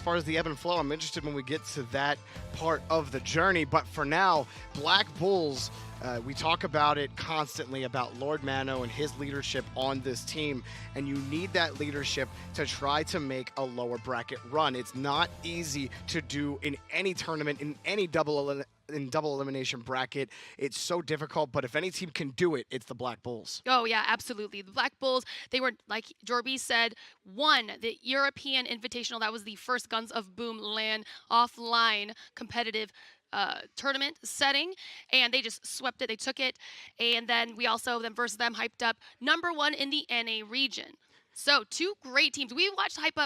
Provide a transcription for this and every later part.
far as the ebb and flow. I'm interested when we get to that part of the journey. But for now, Black Bulls, we talk about it constantly about Lord Mano and his leadership on this team, and you need that leadership to try to make a lower bracket run. It's not easy to do in any tournament, in any double elimination bracket. It's so difficult, but if any team can do it, it's the Black Bulls. Oh, yeah, absolutely. The Black Bulls, they were, like Jorby said, won the European Invitational. That was the first Guns of Boom LAN offline competitive tournament setting, and they just swept it. They took it, and then we also then versus them hyped up #1 in the NA region. So 2 great teams. We watched hyped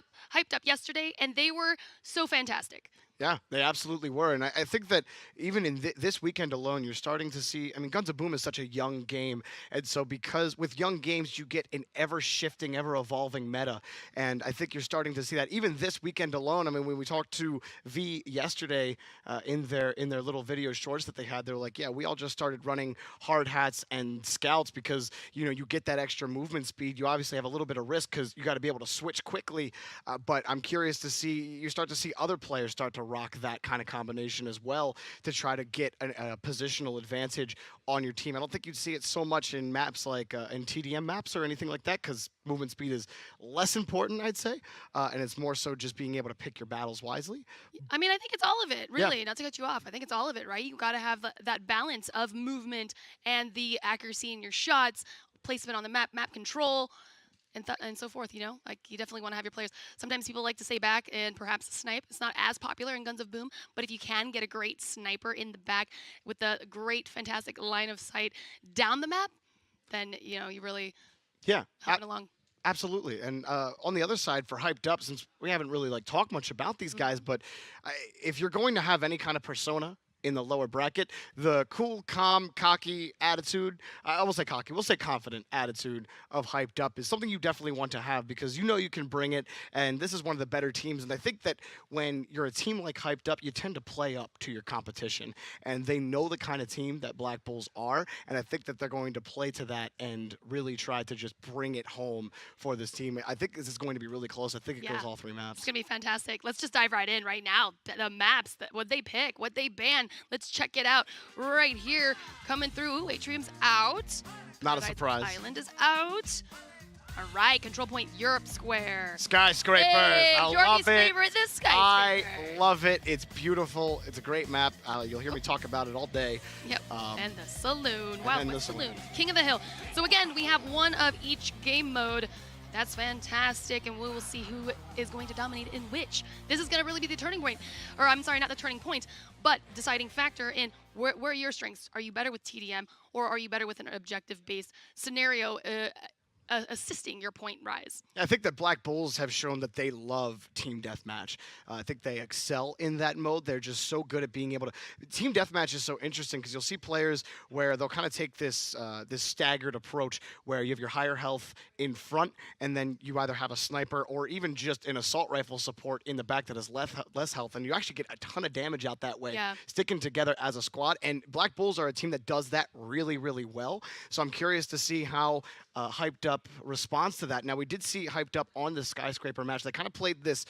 up yesterday, and they were so fantastic. Yeah, they absolutely were. And I think that even in this weekend alone, you're starting to see, I mean, Guns of Boom is such a young game. And so because with young games, you get an ever-shifting, ever-evolving meta. And I think you're starting to see that even this weekend alone. I mean, when we talked to V yesterday in their little video shorts that they had, they were like, yeah, we all just started running hard hats and scouts because, you know, you get that extra movement speed. You obviously have a little bit of risk because you got to be able to switch quickly. But I'm curious to see, you start to see other players start to rock that kind of combination as well to try to get a positional advantage on your team. I don't think you'd see it so much in maps like in TDM maps or anything like that because movement speed is less important, I'd say, and it's more so just being able to pick your battles wisely. I mean, I think it's all of it, really, not to cut you off. I think it's all of it, right? You got to have that balance of movement and the accuracy in your shots, placement on the map control, and so forth, you know? Like, you definitely want to have your players. Sometimes people like to stay back and perhaps snipe. It's not as popular in Guns of Boom, but if you can get a great sniper in the back with a great, fantastic line of sight down the map, then, you know, you really help it along. Absolutely. And on the other side, for Hyped Up, since we haven't really like talked much about these guys, but if you're going to have any kind of persona in the lower bracket, the cool, calm, cocky attitude, I will say cocky, we'll say confident attitude of Hyped Up is something you definitely want to have because you know you can bring it, and this is one of the better teams. And I think that when you're a team like Hyped Up, you tend to play up to your competition, and they know the kind of team that Black Bulls are, and I think that they're going to play to that and really try to just bring it home for this team. I think this is going to be really close. I think it goes all 3 maps. It's going to be fantastic. Let's just dive right in right now. The maps, what they pick, what they ban. Let's check it out right here. Coming through. Ooh, Atrium's out. Not a surprise. Island is out. All right, control point Europe Square. Skyscrapers. Hey, I love Jordy's it. favorite, the skyscraper. I love it. It's beautiful. It's a great map. You'll hear me talk about it all day. Yep. And the saloon. Wow, and what the saloon? King of the Hill. So again, we have one of each game mode. That's fantastic, and we will see who is going to dominate in which. This is going to really be the turning point, or I'm sorry, not the turning point, but deciding factor in where are your strengths. Are you better with TDM, or are you better with an objective-based scenario assisting your point rise? I think that Black Bulls have shown that they love Team Deathmatch. I think they excel in that mode. They're just so good at being able to. Team Deathmatch is so interesting because you'll see players where they'll kind of take this this staggered approach where you have your higher health in front, and then you either have a sniper or even just an assault rifle support in the back that has less health, and you actually get a ton of damage out that way, sticking together as a squad. And Black Bulls are a team that does that really, really well. So I'm curious to see how Hyped Up response to that. Now we did see Hyped Up on the skyscraper match. They kind of played this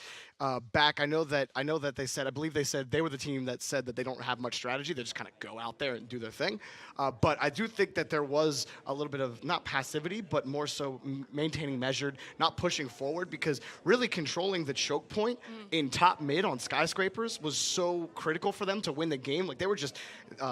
back. I know that they said, I believe they said they were the team that said that they don't have much strategy. They just kind of go out there and do their thing. But I do think that there was a little bit of not passivity, but more so maintaining measured, not pushing forward, because really controlling the choke point in top mid on skyscrapers was so critical for them to win the game. Like they were just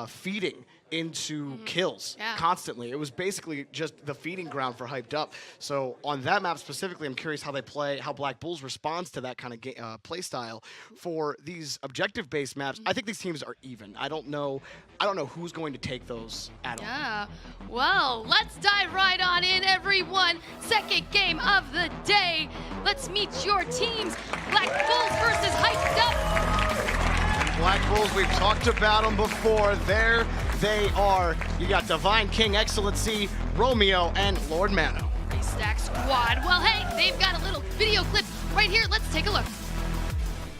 feeding into kills constantly. It was basically just the feeding ground for Hyped Up. So on that map specifically, I'm curious how they play, how Black Bulls responds to that kind of play style. For these objective-based maps, I think these teams are even. I don't know who's going to take those at all. Yeah. Well, let's dive right on in, everyone. Second game of the day. Let's meet your teams. Black Bulls versus Hyped Up. Black Bulls, we've talked about them before. There they are. You got Divine King Excellency, Romeo, and Lord Mano. A stack squad. Well, hey, they've got a little video clip right here. Let's take a look.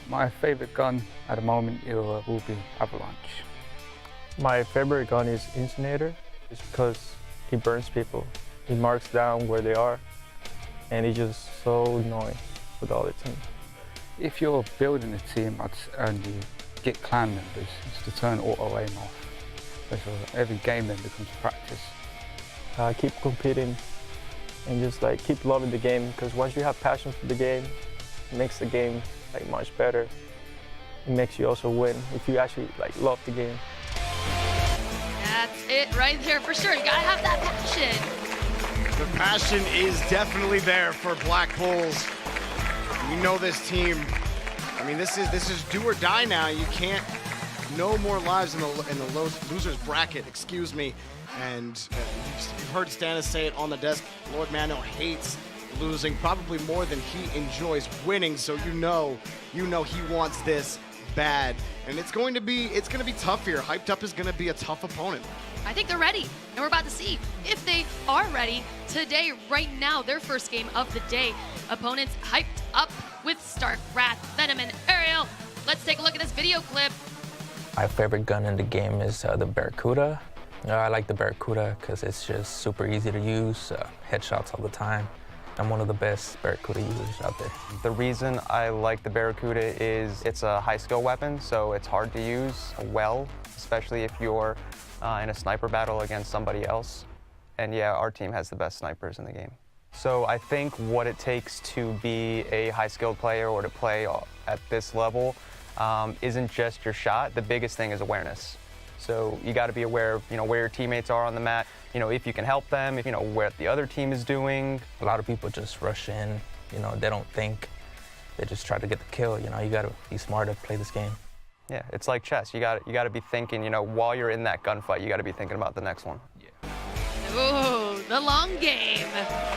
My favorite gun at the moment will be Avalanche. My favorite gun is Incinerator. It's because he burns people. He marks down where they are, and he's just so annoying with all the team. If you're building a team and you get clan members, it's to turn auto aim off. So every game then becomes practice. Keep competing and just like keep loving the game, because once you have passion for the game, it makes the game like much better. It makes you also win if you actually like love the game. That's it right there for sure. You gotta have that passion. The passion is definitely there for Black Bulls. You know this team. I mean, this is do or die now. You can't. No more lives in the losers bracket. Excuse me. And you've heard Stannis say it on the desk. Lord Mano hates losing probably more than he enjoys winning. So you know he wants this bad, and it's going to be tough here. Hyped Up is going to be a tough opponent. I think they're ready, and we're about to see if they are ready today, right now, their first game of the day. Opponents hyped up with Stark, Wrath, Venom, and Ariel. Let's take a look at this video clip. My favorite gun in the game is the Barracuda. I like the Barracuda because it's just super easy to use, headshots all the time. I'm one of the best Barracuda users out there. The reason I like the Barracuda is it's a high skill weapon, so it's hard to use well, especially if you're in a sniper battle against somebody else. And yeah, our team has the best snipers in the game. So I think what it takes to be a high skilled player or to play at this level isn't just your shot. The biggest thing is awareness. So you got to be aware of, where your teammates are on the map, if you can help them, if what the other team is doing. A lot of people just rush in, they don't think, they just try to get the kill. You got to be smart to play this game. Yeah, it's like chess. You got to be thinking, while you're in that gunfight, you got to be thinking about the next one. Ooh, the long game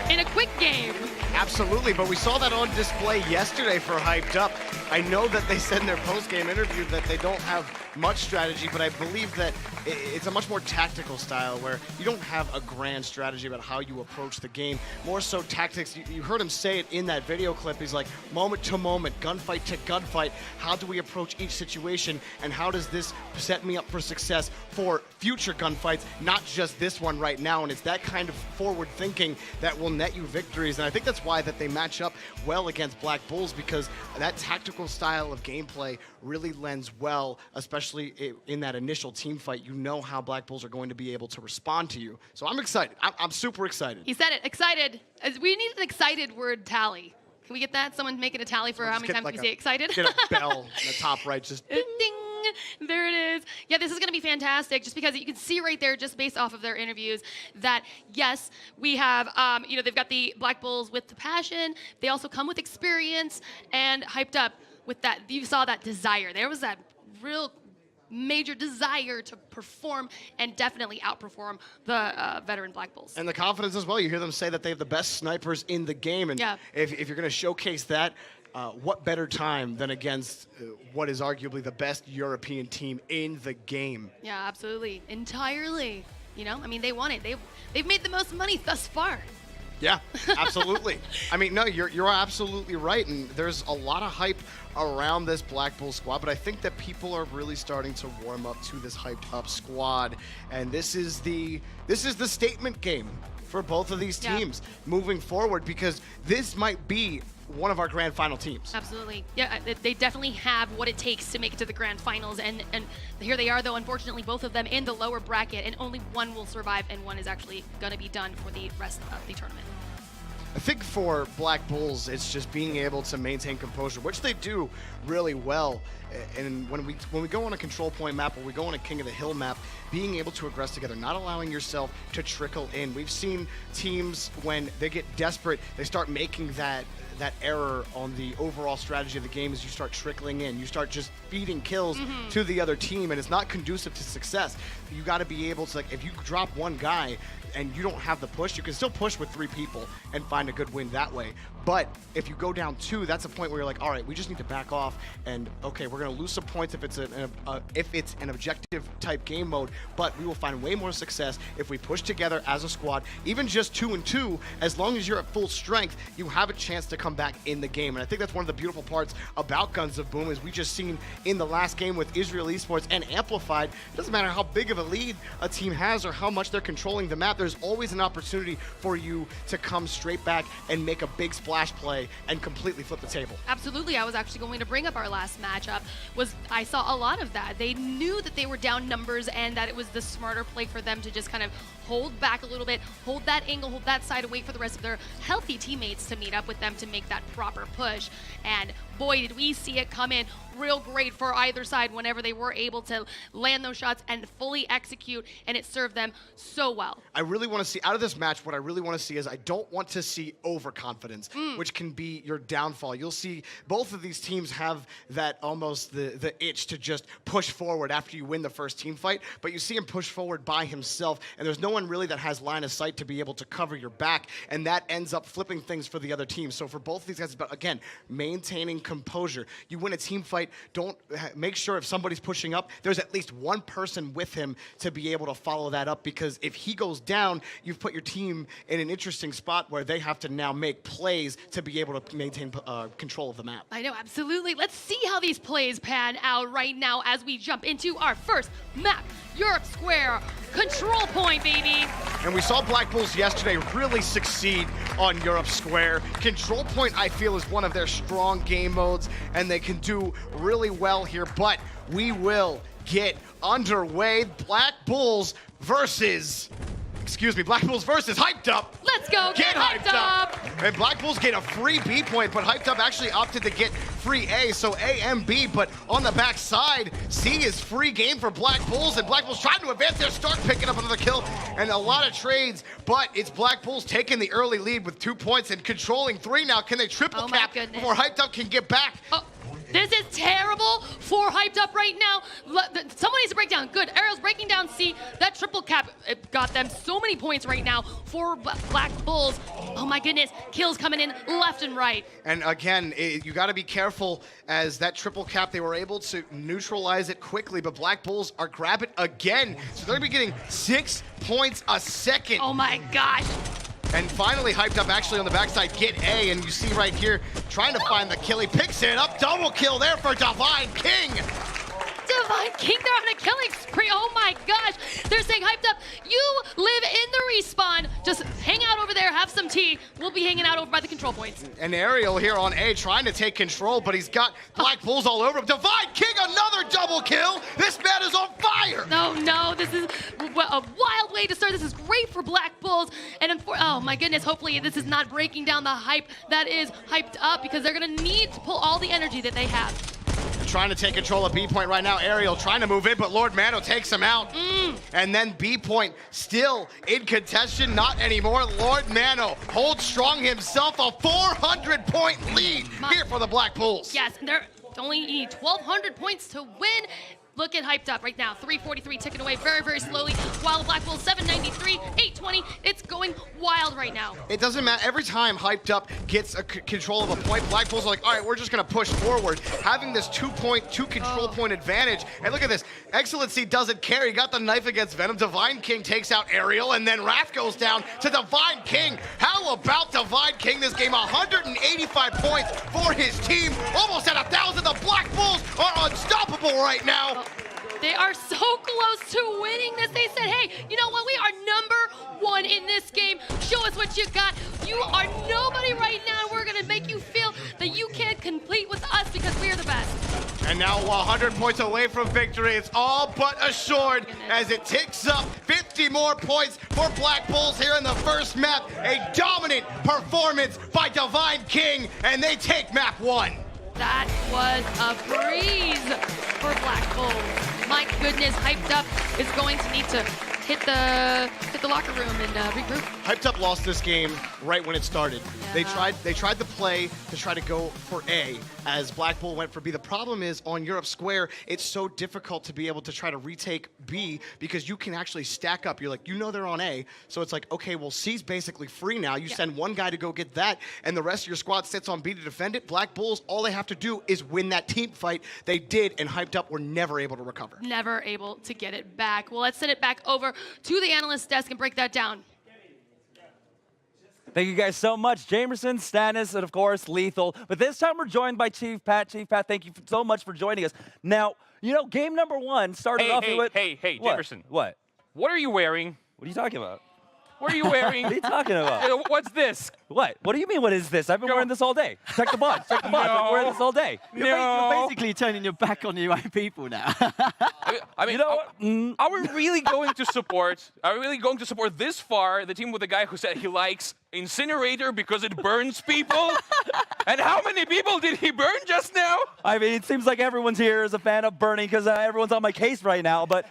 in a quick game. Absolutely, but we saw that on display yesterday for Hyped Up. I know that they said in their post-game interview that they don't have much strategy, but I believe that it's a much more tactical style where you don't have a grand strategy about how you approach the game. More so tactics. You heard him say it in that video clip. He's like, moment to moment, gunfight to gunfight. How do we approach each situation, and how does this set me up for success for future gunfights, not just this one right now? And it's that kind of forward thinking that will net you victories. And I think that's why that they match up well against Black Bulls, because that tactical style of gameplay really lends well, especially in that initial team fight. You know how Black Bulls are going to be able to respond to you. So I'm excited. I'm super excited. He said it, excited. We need an excited word tally. Can we get that? Someone make it a tally for how many times we say excited? Get a bell in the top right, just ding, ding. There it is. Yeah, this is going to be fantastic, just because you can see right there, just based off of their interviews, that yes, we have, they've got the Black Bulls with the passion. They also come with experience and Hyped Up with that. You saw that desire. There was that real major desire to perform and definitely outperform the veteran Black Bulls. And the confidence as well. You hear them say that they have the best snipers in the game. And if you're going to showcase that, what better time than against what is arguably the best European team in the game? Yeah, absolutely. Entirely. They won it. They've made the most money thus far. Yeah, absolutely. I mean, no, you're absolutely right, and there's a lot of hype around this Black Bull squad, but I think that people are really starting to warm up to this hyped up squad, and this is the statement game for both of these teams moving forward, because this might be one of our grand final teams. Absolutely. Yeah, they definitely have what it takes to make it to the grand finals, and here they are, though, unfortunately, both of them in the lower bracket, and only one will survive, and one is actually going to be done for the rest of the tournament. I think for Black Bulls, it's just being able to maintain composure, which they do really well. And when we go on a control point map, or we go on a King of the Hill map, being able to aggress together, not allowing yourself to trickle in. We've seen teams, when they get desperate, they start making that error on the overall strategy of the game. As you start trickling in, you start just feeding kills to the other team, and it's not conducive to success. You got to be able to, like, if you drop one guy and you don't have the push, you can still push with 3 people and find a good win that way. But if you go down 2, that's a point where you're like, all right, we just need to back off, and okay, we're going to lose some points if it's an objective type game mode, but we will find way more success if we push together as a squad. Even just 2 and 2, as long as you're at full strength, you have a chance to come back in the game. And I think that's one of the beautiful parts about Guns of Boom, is we just seen in the last game with Israel Esports and Amplified, it doesn't matter how big of a lead a team has or how much they're controlling the map, there's always an opportunity for you to come straight back and make a big splash play and completely flip the table. Absolutely. I was actually going to bring up our last matchup. I saw a lot of that. They knew that they were down numbers and that it was the smarter play for them to just kind of hold back a little bit, hold that angle, hold that side, and wait for the rest of their healthy teammates to meet up with them to make that proper push. And boy, did we see it come in real great for either side whenever they were able to land those shots and fully execute, and it served them so well. I really want to see, out of this match, what I really want to see is I don't want to see overconfidence, which can be your downfall. You'll see both of these teams have that almost the itch to just push forward after you win the first team fight, but you see him push forward by himself, and there's no one really that has line of sight to be able to cover your back, and that ends up flipping things for the other team. So for both of these guys, but again, maintaining composure. You win a team fight, don't make sure if somebody's pushing up, there's at least one person with him to be able to follow that up, because if he goes down, you've put your team in an interesting spot where they have to now make plays to be able to maintain control of the map. I know, absolutely. Let's see how these plays pan out right now as we jump into our first map, Europe Square. Control point, baby. And we saw Black Bulls yesterday really succeed on Europe Square. Control point, I feel, is one of their strong game modes, and they can do really well here, but we will get underway. Black Bulls versus Hyped Up. Let's go, get hyped up. And Black Bulls get a free B point, but Hyped Up actually opted to get free A, so A and B, but on the back side, C is free game for Black Bulls, and Black Bulls trying to advance their start, picking up another kill, and a lot of trades, but it's Black Bulls taking the early lead with 2 points and controlling 3 now. Can they triple cap before Hyped Up can get back? Oh. This is terrible for Hyped Up right now. Someone needs to break down. Good. Ariel's breaking down C. That triple cap, it got them so many points right now for Black Bulls. Oh my goodness. Kills coming in left and right. And again, you got to be careful, as that triple cap, they were able to neutralize it quickly, but Black Bulls are grab it again. So they're going to be getting 6 points a second. Oh my gosh. And finally, Hyped Up actually on the backside get A, and you see right here, trying to find the kill. He picks it up, double kill there for Divine King. Divine King, they're on a killing spree. Oh my gosh. They're saying, Hyped Up, you live in the respawn. Just hang out over there, have some tea. We'll be hanging out over by the control points. And Ariel here on A trying to take control, but he's got Black Bulls all over him. Divine King, another double kill. This man is on fire. No, this is a wild way to start. This is great for Black Bulls. And oh my goodness, hopefully this is not breaking down the hype that is Hyped Up, because they're going to need to pull all the energy that they have. Trying to take control of B point right now. Ariel trying to move in, but Lord Mano takes him out. And then B point still in contention, not anymore. Lord Mano holds strong himself, a 400-point lead here for the Black Bulls. Yes, and they're only need 1,200 points to win. Look at Hyped Up right now, 343 ticking away very, very slowly, while the Black Bulls 793, 820. It's going wild right now. It doesn't matter. Every time Hyped Up gets a control of a point, Black Bulls are like, all right, we're just going to push forward, having this 2 control point advantage. And look at this. Excellency doesn't care. He got the knife against Venom. Divine King takes out Ariel, and then Raph goes down to Divine King. How about Divine King this game? 185 points for his team. Almost at 1,000. The Black Bulls are unstoppable right now. They are so close to winning this. They said, hey, you know what? We are #1 in this game. Show us what you got. You are nobody right now. We're going to make you feel that you can't compete with us because we are the best. And now 100 points away from victory. It's all but assured as it ticks up 50 more points for Black Bulls here in the first map. A dominant performance by Divine King, and they take map 1. That was a breeze for Black Bulls. My goodness, Hyped Up is going to need to hit the locker room and regroup. Hyped Up lost this game right when it started. Yeah. They tried the play to try to go for A as Black Bull went for B. The problem is on Europe Square, it's so difficult to be able to try to retake B because you can actually stack up. You're like, you know they're on A, so it's like, okay, well, C's basically free now. You send one guy to go get that, and the rest of your squad sits on B to defend it. Black Bulls, all they have to do is win that team fight. They did, and Hyped Up were never able to recover. Never able to get it back. Well, let's send it back over to the analyst desk and break that down. Thank you guys so much. Jamerson, Stannis, and of course, Lethal. But this time we're joined by Chief Pat. Chief Pat, thank you so much for joining us. Now, you know, game number 1 started off with... Hey, what? Jamerson. What? What are you wearing? What are you talking about? What are you wearing? What are you talking about? What's this? What? What do you mean, what is this? I've been wearing this all day. Check the box. Check the box. I've been wearing this all day. No. You're basically turning your back on your own people now. I mean, You know what? are we really going to support? Are we really going to support this far the team with the guy who said he likes incinerator because it burns people? And how many people did he burn just now? I mean, it seems like everyone's here is a fan of Bernie because everyone's on my case right now. But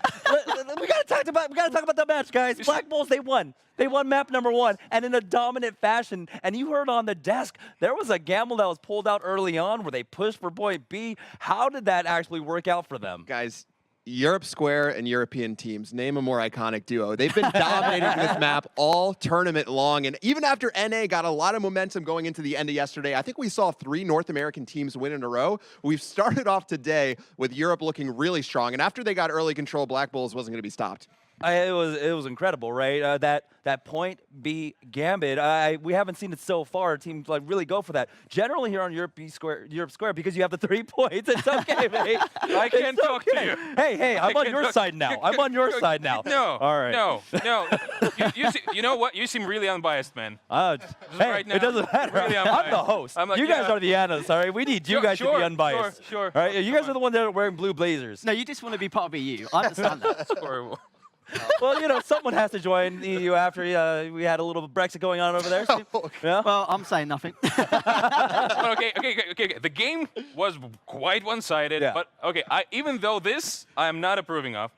we gotta talk about the match, guys. Black Bulls, they won. They won map number 1, and in a dominant fashion. And you heard on the desk, there was a gamble that was pulled out early on where they pushed for point B. How did that actually work out for them? Guys, Europe Square and European teams, name a more iconic duo. They've been dominating this map all tournament long. And even after NA got a lot of momentum going into the end of yesterday, I think we saw 3 North American teams win in a row. We've started off today with Europe looking really strong. And after they got early control, Black Bulls wasn't going to be stopped. It was incredible, right? That point B gambit. We haven't seen it so far. Teams like really go for that. Generally here on Europe Square, because you have the 3 points. It's okay, mate. I can't talk to you. Hey, I'm on your side now. I'm on your side now. No. All right. No. You know what? You seem really unbiased, man. Hey, right now, it doesn't matter. really I'm the unbiased. host. I'm like, you guys yeah. are the analysts, all right? We need you guys to be unbiased. Sure. All right? You guys are the ones that are wearing blue blazers. No, you just want to be part of EU. I understand that. That's horrible. Well, you know, someone has to join the EU after we had a little Brexit going on over there. Yeah? Well, I'm saying nothing. Okay. The game was quite one-sided, Yeah. but okay. Even though this I am not approving of,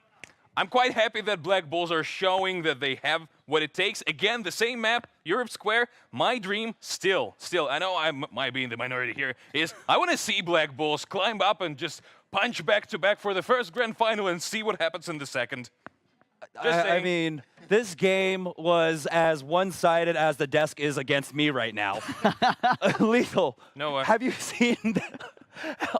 I'm quite happy that Black Bulls are showing that they have what it takes. Again, the same map, Europe Square. My dream, still, I know I might be in the minority here, is I want to see Black Bulls climb up and just punch back-to-back for the first grand final and see what happens in the second. I mean, this game was as one-sided as the desk is against me right now. Lethal. No, have you seen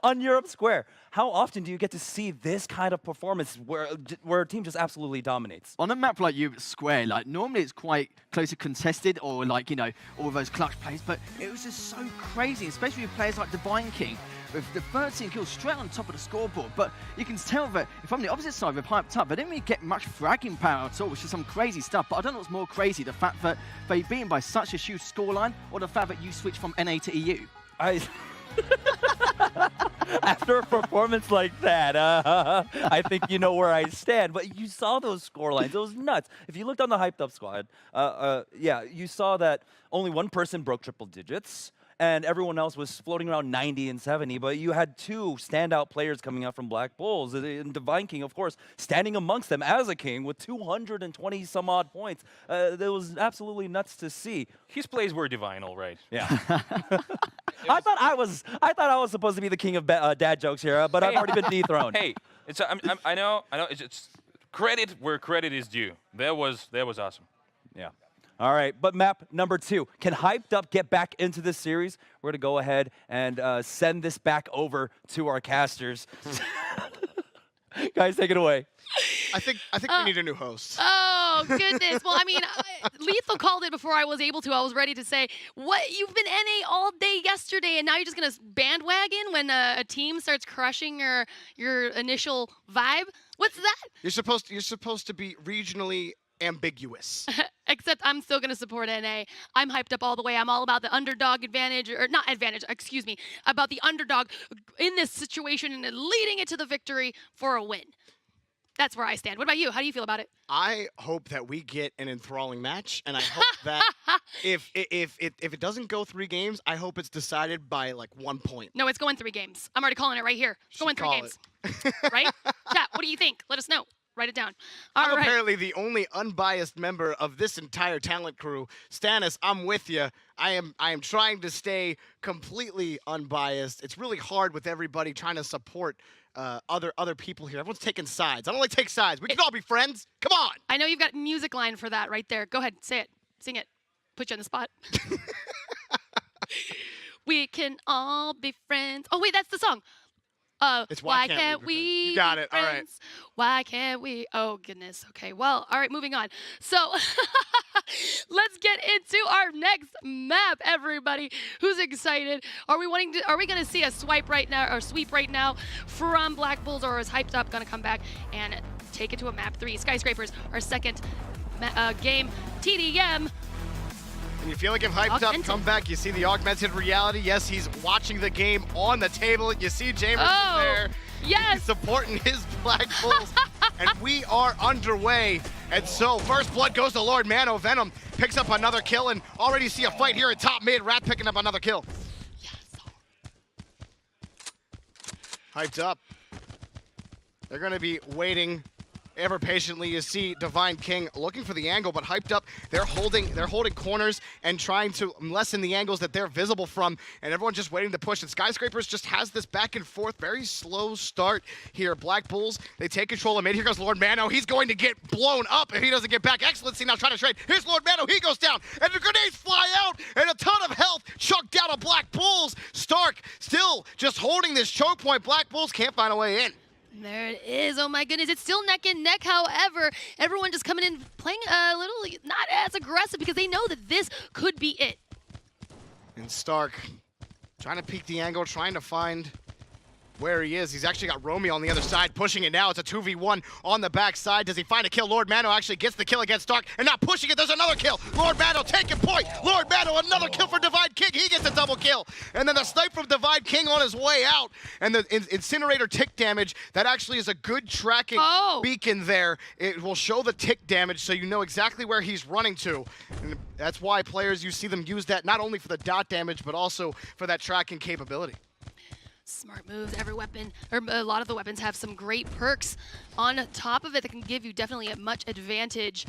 on Europe Square? How often do you get to see this kind of performance where a team just absolutely dominates? On a map like Europe Square, like normally it's quite closely contested or like, you know, all those clutch plays, but it was just so crazy, especially with players like Divine King, with the 13 kills straight on top of the scoreboard. But you can tell that if I'm the opposite side, we're hyped up. They didn't really get much fragging power at all, which is some crazy stuff. But I don't know what's more crazy, the fact that they beaten by such a huge scoreline or the fact that you switched from NA to EU. After a performance like that, I think you know where I stand. But you saw those score lines. It was nuts. If you looked on the hyped up squad, yeah, you saw that only one person broke triple digits. And everyone else was floating around 90 and 70, but you had 2 standout players coming out from Black Bulls. And Divine King, of course, standing amongst them as a king with 220 some odd points. That was absolutely nuts to see. His plays were divine, all right. Yeah. I thought I was supposed to be the king of dad jokes here, but I've already been dethroned. Hey, I know. It's credit where credit is due. That was awesome. Yeah. All right, but map number 2. Can Hyped Up get back into this series? We're going to go ahead and send this back over to our casters. Guys, take it away. I think we need a new host. Oh, goodness. Well, I mean, Lethal called it before I was able to. I was ready to say, what? You've been NA all day yesterday, and now you're just going to bandwagon when a team starts crushing your initial vibe? What's that? You're supposed to be regionally ambiguous. Except I'm still going to support NA. I'm hyped up all the way. I'm all about the underdog advantage, or not advantage, excuse me, about the underdog in this situation and leading it to the victory for a win. That's where I stand. What about you? How do you feel about it? I hope that we get an enthralling match, and I hope that if it doesn't go 3 games, I hope it's decided by like 1 point. No, it's going 3 games. I'm already calling it right here. It's going 3 call games. Right? Chat, what do you think? Let us know. Write it down. All I'm right. apparently the only unbiased member of this entire talent crew. Stannis, I'm with you. I am trying to stay completely unbiased. It's really hard with everybody trying to support other people here. Everyone's taking sides. I don't like to take sides. We can all be friends. Come on. I know you've got music line for that right there. Go ahead, say it. Sing it. Put you on the spot. We can all be friends. Oh, wait, that's the song. It's why can't we You got be it. All right. friends? Why can't we? Oh, goodness. Okay, well, all right, moving on. So let's get into our next map, everybody. Who's excited? Are we going to see a sweep right now from Black Bulls, or is Hyped Up going to come back and take it to a map 3? Skyscrapers, our second game. TDM. And you feel like if hyped up, come back. You see the augmented reality. Yes, he's watching the game on the table. You see Jamerson there. Yes. He's supporting his Black Bulls. And we are underway. And so first blood goes to Lord Mano. Venom picks up another kill and already see a fight here at top mid. Wrath picking up another kill. Yes. Hyped up. They're going to be waiting ever patiently. You see Divine King looking for the angle, but hyped up. They're holding corners and trying to lessen the angles that they're visible from, and everyone's just waiting to push. And Skyscrapers just has this back and forth, very slow start here. Black Bulls, they take control of mid. Here goes Lord Mano. He's going to get blown up if he doesn't get back. Excellency now trying to trade. Here's Lord Mano. He goes down, and the grenades fly out, and a ton of health chucked down of Black Bulls. Stark still just holding this choke point. Black Bulls can't find a way in. There it is. Oh my goodness. It's still neck and neck. However, everyone just coming in playing a little not as aggressive because they know that this could be it. And Stark trying to peek the angle, trying to find where he is. He's actually got Romeo on the other side, pushing it now. It's a 2v1 on the backside. Does he find a kill? Lord Mano actually gets the kill against Stark and not pushing it. There's another kill. Lord Mano taking point. Lord Mano, another kill for Divine King. He gets a double kill. And then the snipe from Divine King on his way out. And the incinerator tick damage, that actually is a good tracking beacon there. It will show the tick damage so you know exactly where he's running to. And that's why players, you see them use that not only for the dot damage, but also for that tracking capability. Smart moves. Every weapon, or a lot of the weapons have some great perks on top of it that can give you definitely a much advantage.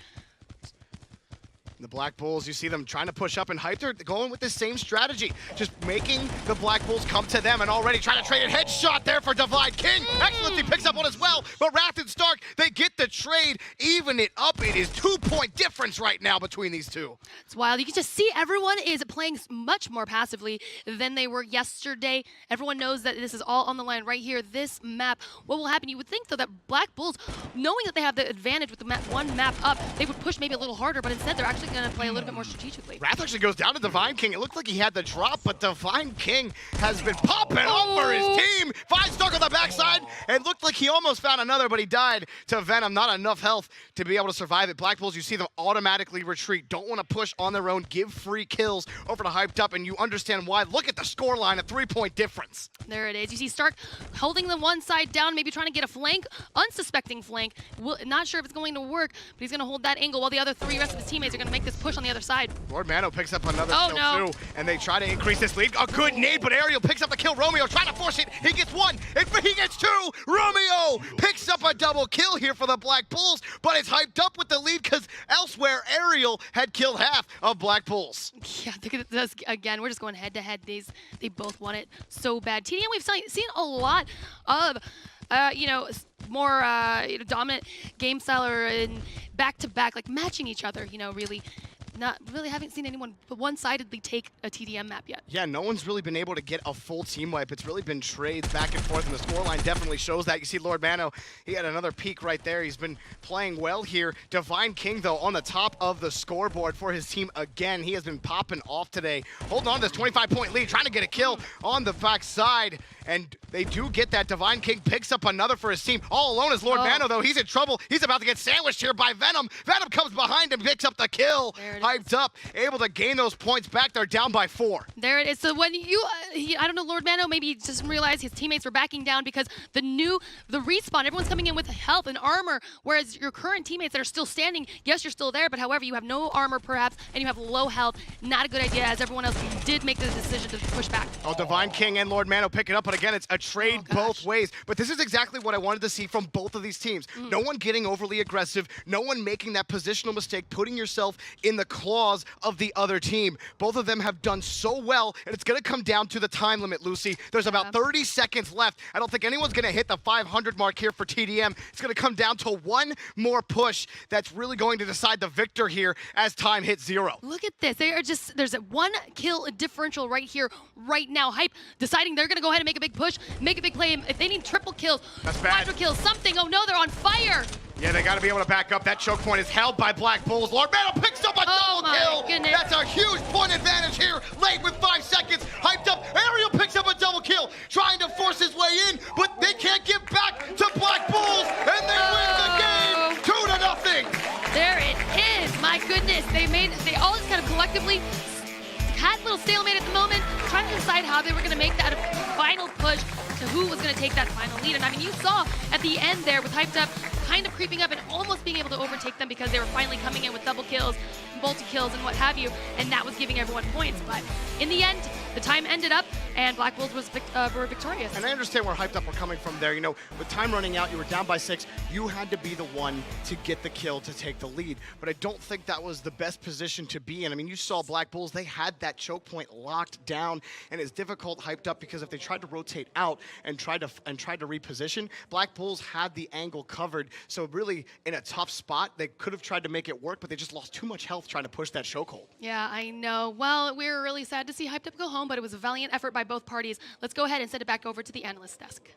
The Black Bulls, you see them trying to push up and hype. They're going with the same strategy, just making the Black Bulls come to them and already trying to trade a headshot there for Divine King. Excellency picks up one as well, but Wrath and Stark, they get the trade, even it up. It is 2-point difference right now between these two. It's wild. You can just see everyone is playing much more passively than they were yesterday. Everyone knows that this is all on the line right here. This map, what will happen? You would think, though, that Black Bulls, knowing that they have the advantage with the one map up, they would push maybe a little harder, but instead they're actually going to play a little bit more strategically. Wrath actually goes down to Divine King. It looked like he had the drop, but Divine King has been popping up for his team. 5 Stark on the backside, and looked like he almost found another, but he died to Venom. Not enough health to be able to survive it. Black Bulls, you see them automatically retreat. Don't want to push on their own. Give free kills over to Hyped Up, and you understand why. Look at the score line, a 3-point difference. There it is. You see Stark holding the one side down, maybe trying to get a flank, unsuspecting flank. Not sure if it's going to work, but he's going to hold that angle while the other rest of his teammates are going to make this push on the other side. Lord Mano picks up another kill too, and they try to increase this lead. A good nade, but Ariel picks up the kill. Romeo trying to force it. He gets one, and he gets two. Romeo picks up a double kill here for the Black Bulls, but it's Hyped Up with the lead because elsewhere Ariel had killed half of Black Bulls. Yeah, look at this again. We're just going head to head. They both want it so bad. TDM, we've seen a lot of more dominant game style or in back-to-back, like matching each other, really. Haven't seen anyone one-sidedly take a TDM map yet. Yeah, no one's really been able to get a full team wipe. It's really been trades back and forth, and the scoreline definitely shows that. You see Lord Mano, he had another peak right there. He's been playing well here. Divine King, though, on the top of the scoreboard for his team again. He has been popping off today. Holding on to this 25-point lead, trying to get a kill on the backside, and they do get that. Divine King picks up another for his team. All alone is Lord Mano, though. He's in trouble. He's about to get sandwiched here by Venom. Venom comes behind him, picks up the kill. Hyped Up, able to gain those points back. They're down by 4. There it is. So when I don't know, Lord Mano maybe he just didn't realize his teammates were backing down because the respawn, everyone's coming in with health and armor, whereas your current teammates that are still standing, yes, you're still there, but however, you have no armor perhaps, and you have low health. Not a good idea, as everyone else did make the decision to push back. Oh, Divine King and Lord Mano pick it up, but again, it's a trade both ways. But this is exactly what I wanted to see from both of these teams. No one getting overly aggressive, no one making that positional mistake, putting yourself in the claws of the other team. Both of them have done so well, and it's going to come down to the time limit, Lucy. There's about 30 seconds left. I don't think anyone's going to hit the 500 mark here for TDM. It's going to come down to one more push that's really going to decide the victor here as time hits 0. Look at this. There's a 1 kill differential right here, right now. Hype deciding they're going to go ahead and make a big push, make a big play. If they need triple kills, quadruple kills, something. Oh no, they're on fire. Yeah, they got to be able to back up. That choke point is held by Black Bulls. Lord Mano picks up a double kill. Goodness. That's a huge point advantage here. Late with 5 seconds. Hyped Up. Ariel picks up a double kill, trying to force his way in, but they can't get back to Black Bulls, and they win the game 2-0. There it is. kind of collectively had a little stalemate at the moment, trying to decide how they were going to make that final push to who was going to take that final lead. And I mean, you saw at the end there with Hyped Up kind of creeping up and almost being able to overtake them because they were finally coming in with double kills, multi-kills, and what have you, and that was giving everyone points. But in the end, the time ended up, and Black Bulls were victorious. And I understand where Hyped Up were coming from there. You know, with time running out, you were down by 6. You had to be the one to get the kill to take the lead. But I don't think that was the best position to be in. I mean, you saw Black Bulls, they had that choke point locked down, and it's difficult Hyped Up because if they tried to rotate out and tried to reposition, Black Bulls had the angle covered. So really, in a tough spot, they could have tried to make it work, but they just lost too much health trying to push that chokehold. Yeah, I know. Well, we were really sad to see Hyped Up go home, but it was a valiant effort by both parties. Let's go ahead and send it back over to the analyst desk.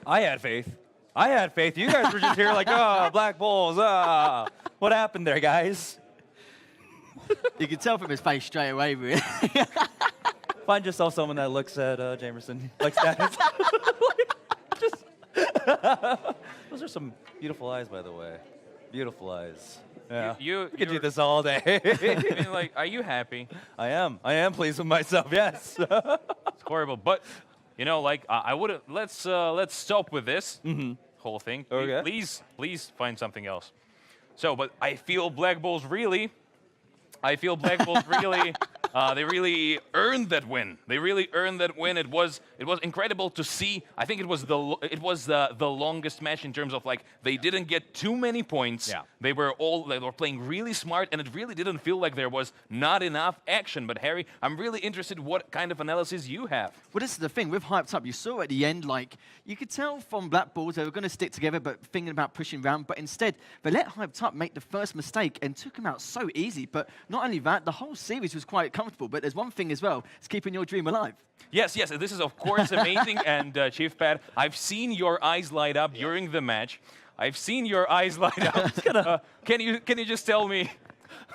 I had faith. I had faith. You guys were just here like, oh, Black Bulls. What happened there, guys? You can tell from his face straight away, really. Find yourself someone that looks at Jamerson like that. Those are some beautiful eyes, by the way. Beautiful eyes. Yeah. You could do this all day. I mean, like, are you happy? I am. I am pleased with myself. Yes. It's horrible, but you know, like I would. Let's stop with this whole thing. Okay. Please find something else. So, but I feel Black Bulls really. They really earned that win. They really earned that win. It was incredible to see. I think it was the longest match in terms of like they didn't get too many points. Yeah. They were playing really smart, and it really didn't feel like there was not enough action. But Harry, I'm really interested what kind of analysis you have. Well, this is the thing. With Hyped Up, you saw at the end, like, you could tell from Black Bulls they were going to stick together, but thinking about pushing around. But instead, they let Hyped Up make the first mistake and took him out so easy. But not only that, the whole series was quite comfortable. But there's one thing as well, it's keeping your dream alive. Yes, this is, of course, amazing. And Chief Pat, I've seen your eyes light up during the match. I've seen your eyes light up. Can you just tell me,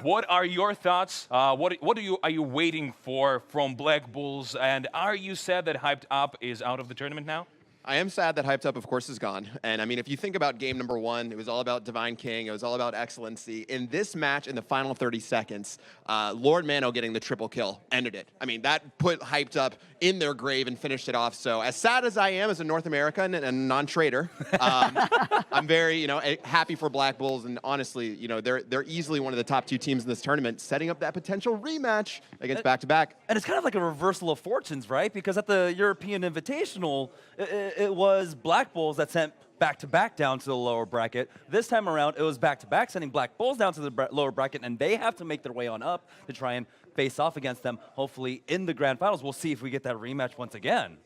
what are your thoughts? What are you waiting for from Black Bulls? And are you sad that Hyped Up is out of the tournament now? I am sad that Hyped Up, of course, is gone. And I mean, if you think about game number 1, it was all about Divine King. It was all about excellency. In this match, in the final 30 seconds, Lord Mano getting the triple kill ended it. I mean, that put Hyped Up in their grave and finished it off. So as sad as I am as a North American and a non-trader, I'm very, happy for Black Bulls. And honestly, they're easily one of the top 2 teams in this tournament, setting up that potential rematch against back-to-back. And it's kind of like a reversal of fortunes, right? Because at the European Invitational, it was Black Bulls that sent back-to-back down to the lower bracket. This time around, it was back-to-back sending Black Bulls down to the lower bracket, and they have to make their way on up to try and face off against them, hopefully in the grand finals. We'll see if we get that rematch once again.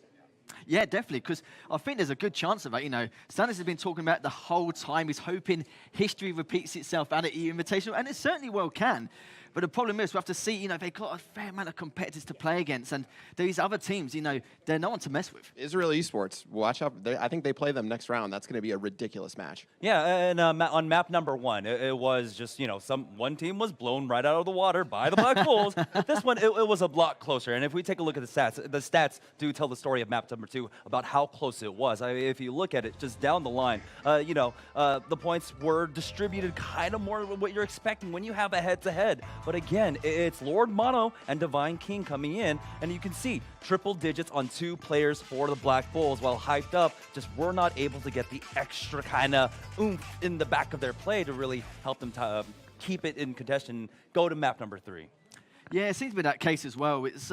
Yeah, definitely, because I think there's a good chance of that. Stannis has been talking about it the whole time. He's hoping history repeats itself at the EU Invitational, and it certainly well can. But the problem is we have to see, they've got a fair amount of competitors to play against, and these other teams, they're no one to mess with. Israel Esports, watch out. I think they play them next round. That's going to be a ridiculous match. Yeah, and on map number 1, it was just, one team was blown right out of the water by the Black Bulls. This one, it was a lot closer. And if we take a look at the stats do tell the story of map number 2 about how close it was. I mean, if you look at it just down the line, the points were distributed kind of more than what you're expecting when you have a head-to-head. But again, it's Lord Mono and Divine King coming in, and you can see triple digits on 2 players for the Black Bulls, while Hyped Up just were not able to get the extra kind of oomph in the back of their play to really help them keep it in contention, go to map number 3. Yeah, it seems to be that case as well. It's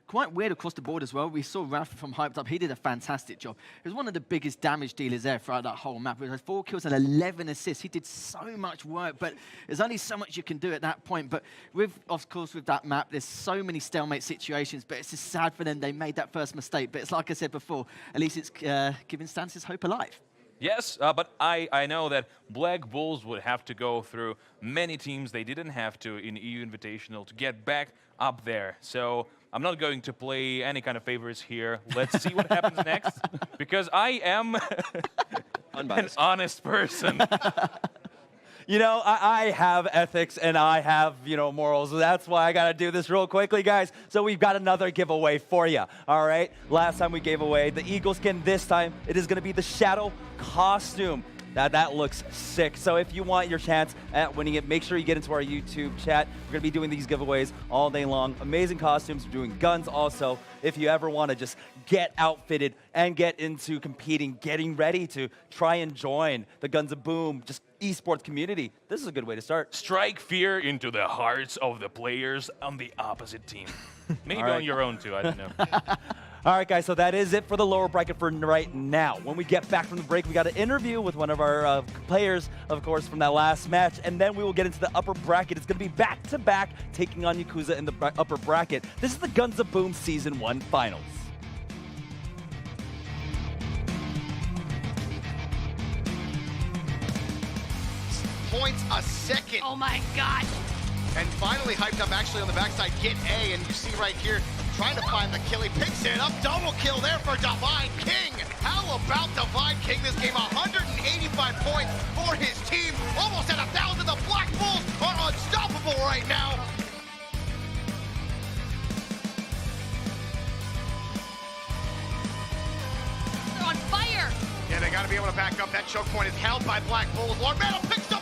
quite weird across the board as well. We saw Ralph from Hyped Up. He did a fantastic job. He was one of the biggest damage dealers there throughout that whole map. He had 4 kills and 11 assists. He did so much work, but there's only so much you can do at that point. But of course, with that map, there's so many stalemate situations, but it's just sad for them. They made that first mistake. But it's like I said before, at least it's giving Stancis hope alive. Yes, but I know that Black Bulls would have to go through many teams they didn't have to in EU Invitational to get back up there. So I'm not going to play any kind of favorites here. Let's see what happens next, because I am an honest person. I have ethics and I have, morals. So that's why I got to do this real quickly, guys. So we've got another giveaway for you, all right? Last time we gave away the Eagle skin. This time it is going to be the Shadow costume. That looks sick. So if you want your chance at winning it, make sure you get into our YouTube chat. We're going to be doing these giveaways all day long. Amazing costumes. We're doing guns also. If you ever want to just get outfitted and get into competing, getting ready to try and join the Guns of Boom, just esports community, this is a good way to start. Strike fear into the hearts of the players on the opposite team. Maybe on your own too, I don't know. All right, guys, so that is it for the lower bracket for right now. When we get back from the break, we got an interview with one of our players, of course, from that last match, and then we will get into the upper bracket. It's going to be back-to-back, taking on Yakuza in the upper bracket. This is the Guns of Boom Season 1 Finals. Points a second. Oh my God. And finally hyped up actually on the backside, get A, and you see right here, trying to find the kill. He picks it up, double kill there for Divine King. How about Divine King? This game 185 points for his team. Almost at 1,000. The Black Bulls are unstoppable right now. They're on fire. Yeah, they got to be able to back up. That choke point is held by Black Bulls. Lord Metal picks up